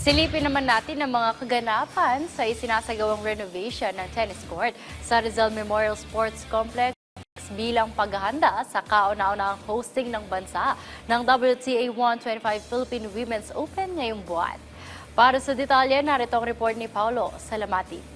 Silipin naman natin ang mga kaganapan sa isinasagawang renovation ng tennis court sa Rizal Memorial Sports Complex bilang paghahanda sa kauna-unahang hosting ng bansa ng WTA 125 Philippine Women's Open ngayong buwan. Para sa detalye, narito ang report ni Paulo Salamati.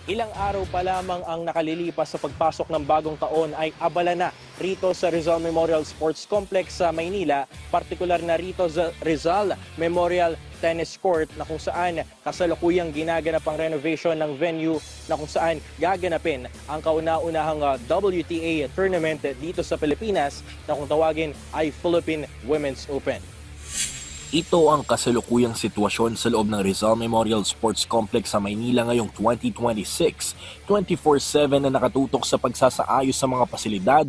Ilang araw pa lamang ang nakalilipas sa pagpasok ng bagong taon ay abala na rito sa Rizal Memorial Sports Complex sa Maynila, partikular na rito sa Rizal Memorial Tennis Court na kung saan kasalukuyang ginaganap ang renovation ng venue na kung saan gaganapin ang kauna-unahang WTA tournament dito sa Pilipinas na kung tawagin ay Philippine Women's Open. Ito ang kasalukuyang sitwasyon sa loob ng Rizal Memorial Sports Complex sa Maynila ngayong 2026. 24/7 na nakatutok sa pagsasaayos sa mga pasilidad,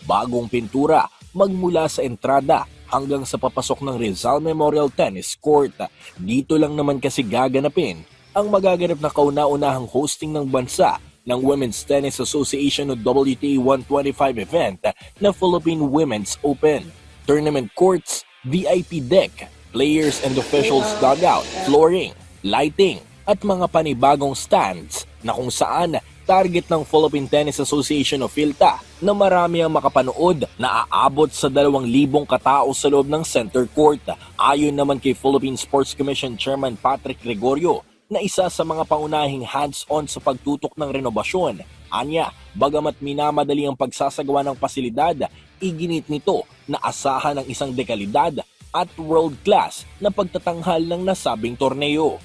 bagong pintura, magmula sa entrada hanggang sa papasok ng Rizal Memorial Tennis Court. Dito lang naman kasi gaganapin ang magaganap na kauna-unahang hosting ng bansa ng Women's Tennis Association o WTA 125 event na Philippine Women's Open. Tournament courts, VIP deck, players and officials dugout, flooring, lighting, at mga panibagong stands na kung saan target ng Philippine Tennis Association o PhilTA na marami ang makapanood na aabot sa 2,000 katao sa loob ng center court. Ayon naman kay Philippine Sports Commission Chairman Patrick Gregorio na isa sa mga pangunahing hands-on sa pagtutok ng renobasyon. Anya, bagamat minamadali ang pagsasagawa ng pasilidad, iginit nito na asahan ng isang dekalidad at world-class na pagtatanghal ng nasabing torneo.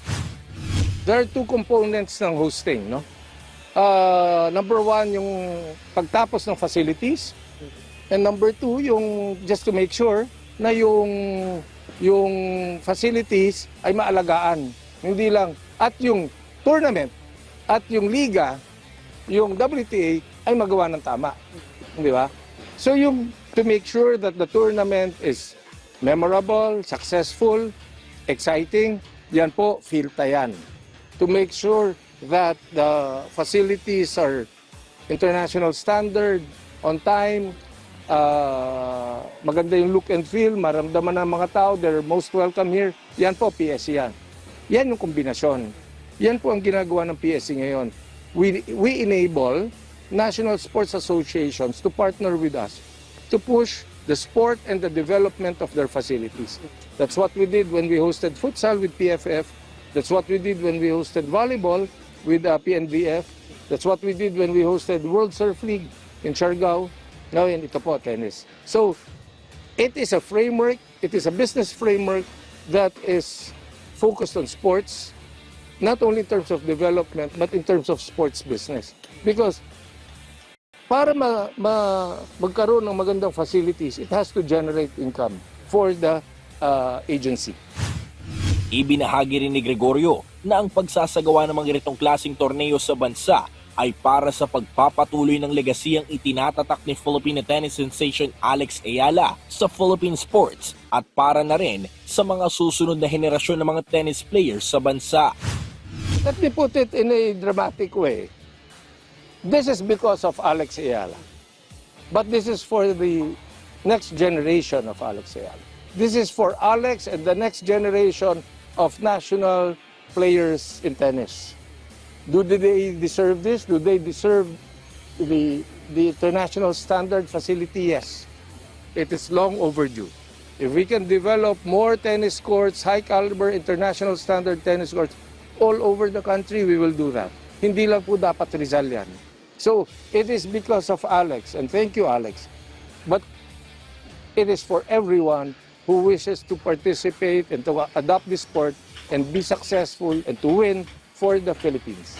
There are two components ng hosting, no? Number one, yung pagtapos ng facilities. And number two, yung just to make sure na yung facilities ay maalagaan. Hindi lang. At yung tournament at yung liga, yung WTA ay magawa ng tama. Di ba? So yung to make sure that the tournament is memorable, successful, exciting, yan po, PhilTA yan. To make sure that the facilities are international standard, on time, maganda yung look and feel, maramdaman ng mga tao, they're most welcome here, yan po, PSC yan. Yan yung kombinasyon. Yan po ang ginagawa ng PSC ngayon. We enable national sports associations to partner with us to push the sport and the development of their facilities. That's what we did when we hosted futsal with PFF. That's what we did when we hosted volleyball with PNBF. That's what we did when we hosted World Surf League in Siargao. Ngayon, ito po, tennis. So, it is a framework, it is a business framework that is focused on sports, not only in terms of development, but in terms of sports business. Because para magkaroon ng magandang facilities, it has to generate income for the agency. Ibinahagi rin ni Gregorio na ang pagsasagawa ng mga ganitong klaseng torneo sa bansa ay para sa pagpapatuloy ng legasiyang itinatatak ni Filipino tennis sensation Alex Ayala sa Philippine sports at para na rin sa mga susunod na henerasyon ng mga tennis players sa bansa. Let me put it in a dramatic way. This is because of Alex Ayala. But this is for the next generation of Alex Ayala. This is for Alex and the next generation of national players in tennis. Do they deserve this? Do they deserve the international standard facility? Yes. It is long overdue. If we can develop more tennis courts, high caliber international standard tennis courts all over the country, we will do that. Hindi lang po dapat Rizal yan. So, it is because of Alex, and thank you, Alex. But it is for everyone who wishes to participate and to adopt this sport and be successful and to win for the Philippines.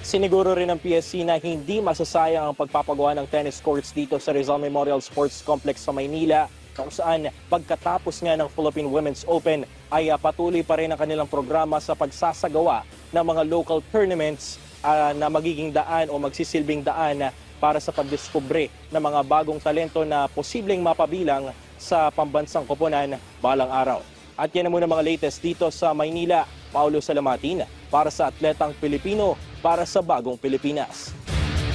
Siniguro rin ng PSC na hindi masasayang ang pagpapagawa ng tennis courts dito sa Rizal Memorial Sports Complex sa Maynila, kung saan pagkatapos nga ng Philippine Women's Open ay patuloy pa rin ang kanilang programa sa pagsasagawa ng mga local tournaments na magiging daan o magsisilbing daan para sa pagdiskubre ng mga bagong talento na posibleng mapabilang sa pambansang koponan balang araw. At yan na muna mga latest dito sa Maynila. Paulo Salamatin para sa Atletang Pilipino para sa Bagong Pilipinas.